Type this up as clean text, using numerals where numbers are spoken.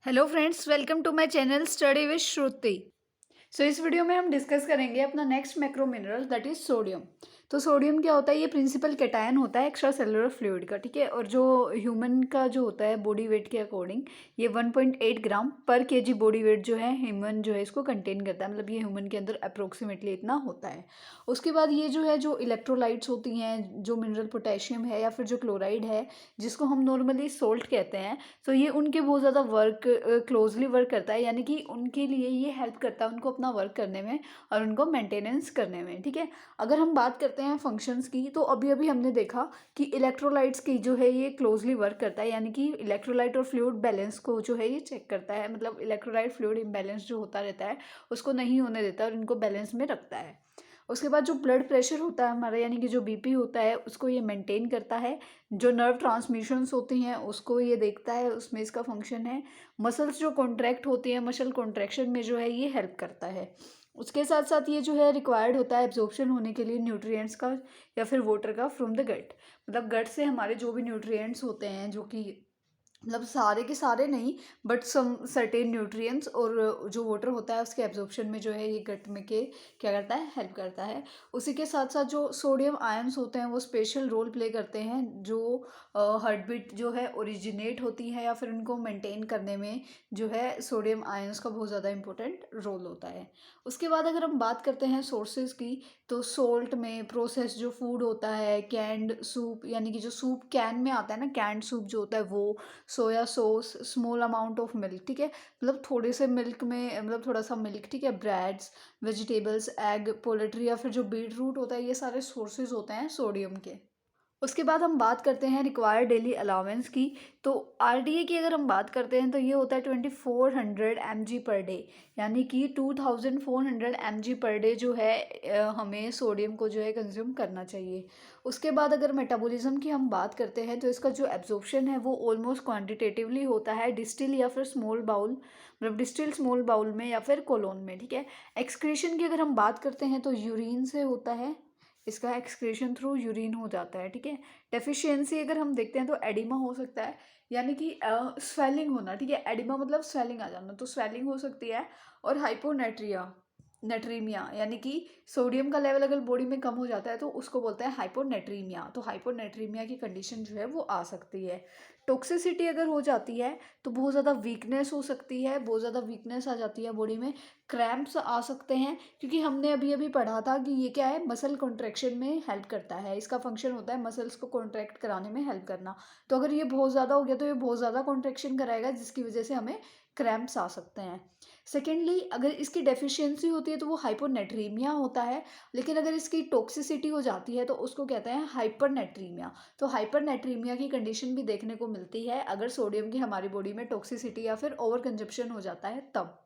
Hello friends, welcome to my channel study with Shruti. इस video में हम डिस्कस करेंगे अपना next macro mineral that is sodium. तो सोडियम क्या होता है? ये प्रिंसिपल कैटायन होता है एक्स्ट्रा सेलुलर फ्लूइड का, ठीक है। और जो ह्यूमन का जो होता है बॉडी वेट के अकॉर्डिंग ये 1.8 ग्राम पर केजी बॉडी वेट जो है ह्यूमन जो है इसको कंटेन करता है। मतलब ये ह्यूमन के अंदर अप्रोक्सीमेटली इतना होता है। उसके बाद ये जो है जो इलेक्ट्रोलाइट्स होती हैं, जो मिनरल पोटेशियम है या फिर जो क्लोराइड है जिसको हम नॉर्मली सोल्ट कहते हैं, तो ये उनके बहुत ज़्यादा वर्क क्लोजली वर्क करता है। यानी कि उनके लिए ये हेल्प करता है उनको अपना वर्क करने में और उनको मेंटेनेंस करने में, ठीक है। अगर हम बात करते हैं फंक्शंस की, तो अभी अभी हमने देखा कि इलेक्ट्रोलाइट्स की जो है ये क्लोजली वर्क करता है। यानी कि इलेक्ट्रोलाइट और फ्लूइड बैलेंस को जो है ये चेक करता है। मतलब इलेक्ट्रोलाइट फ्लूइड इम्बैलेंस जो होता रहता है उसको नहीं होने देता और इनको बैलेंस में रखता है। उसके बाद जो ब्लड प्रेशर होता है हमारा, यानी कि जो बीपी होता है, उसको ये मेंटेन करता है। जो नर्व ट्रांसमिशंस होती हैं उसको ये देखता है, उसमें इसका फंक्शन है। मसल्स जो कॉन्ट्रैक्ट होती हैं, मसल कॉन्ट्रैक्शन में जो है ये हेल्प करता है। उसके साथ साथ ये जो है रिक्वायर्ड होता है एब्जॉर्प्शन होने के लिए न्यूट्रिएंट्स का या फिर वाटर का फ्रॉम द गट। मतलब गट से हमारे जो भी न्यूट्रिएंट्स होते हैं, जो कि मतलब सारे के सारे नहीं, बट सम सर्टेन न्यूट्रिएंट्स और जो वाटर होता है उसके एब्जॉर्प्शन में जो है ये गट में के क्या करता है, हेल्प करता है। उसी के साथ साथ जो सोडियम आयंस होते हैं वो स्पेशल रोल प्ले करते हैं। जो हार्ट बीट जो है ओरिजिनेट होती है या फिर उनको मेंटेन करने में जो है सोडियम आयंस का बहुत ज़्यादा इंपॉर्टेंट रोल होता है। उसके बाद अगर हम बात करते हैं सोर्सेज की, तो सोल्ट में प्रोसेस जो फूड होता है, कैंड सूप, यानी कि जो सूप कैन में आता है ना, कैंड सूप जो होता है वो, soya sauce, small amount of milk, ठीक है। मतलब थोड़े से मिल्क में, मतलब थोड़ा सा मिल्क, ठीक है। ब्रेड्स, वेजिटेबल्स, एग, पोल्ट्री या फिर जो बीट रूट होता है, ये सारे सोर्सेज होते हैं सोडियम के। उसके बाद हम बात करते हैं रिक्वायर्ड डेली अलाउंस की। तो आरडीए की अगर हम बात करते हैं तो ये होता है 2400 mg पर डे। यानी कि 2400 mg पर डे जो है हमें सोडियम को जो है कंज्यूम करना चाहिए। उसके बाद अगर मेटाबॉलिज्म की हम बात करते हैं तो इसका जो एब्जॉर्प्शन है वो ऑलमोस्ट क्वान्टिटेटिवली होता है डिस्टिल या फिर स्मॉल बाउल, मतलब डिस्टिल स्मॉल बाउल में या फिर कोलोन में, ठीक है। एक्सक्रीशन की अगर हम बात करते हैं तो यूरिन से होता है, इसका एक्सक्रीशन थ्रू यूरिन हो जाता है, ठीक है। डेफिशिएंसी अगर हम देखते हैं तो एडिमा हो सकता है, यानी कि स्वेलिंग होना, ठीक है। एडिमा मतलब स्वेलिंग आ जाना, तो स्वेलिंग हो सकती है। और हाइपोनेट्रिया, नेट्रीमिया, यानी कि सोडियम का लेवल अगर बॉडी में कम हो जाता है तो उसको बोलते हैं हाइपोनेट्रीमिया। तो हाइपोनेट्रीमिया की कंडीशन जो है वो आ सकती है। टॉक्सिसिटी अगर हो जाती है तो बहुत ज़्यादा वीकनेस हो सकती है, बहुत ज़्यादा वीकनेस आ जाती है बॉडी में, क्रैम्प्स आ सकते हैं। क्योंकि हमने अभी अभी पढ़ा था कि ये क्या है, मसल कॉन्ट्रैक्शन में हेल्प करता है। इसका फंक्शन होता है मसल्स को कॉन्ट्रैक्ट कराने में हेल्प करना। तो अगर ये बहुत ज़्यादा हो गया तो ये बहुत ज़्यादा कॉन्ट्रैक्शन कराएगा, जिसकी वजह से हमें क्रैम्प्स आ सकते हैं। सेकेंडली, अगर इसकी डेफिशिएंसी होती है तो वो हाइपोनेट्रीमिया होता है। लेकिन अगर इसकी टॉक्सिसिटी हो जाती है तो उसको कहते हैं हाइपरनेट्रीमिया। तो हाइपरनेट्रीमिया की कंडीशन भी देखने को मिलती है अगर सोडियम की हमारी बॉडी में टॉक्सिसिटी या फिर ओवर कंजप्शन हो जाता है तब।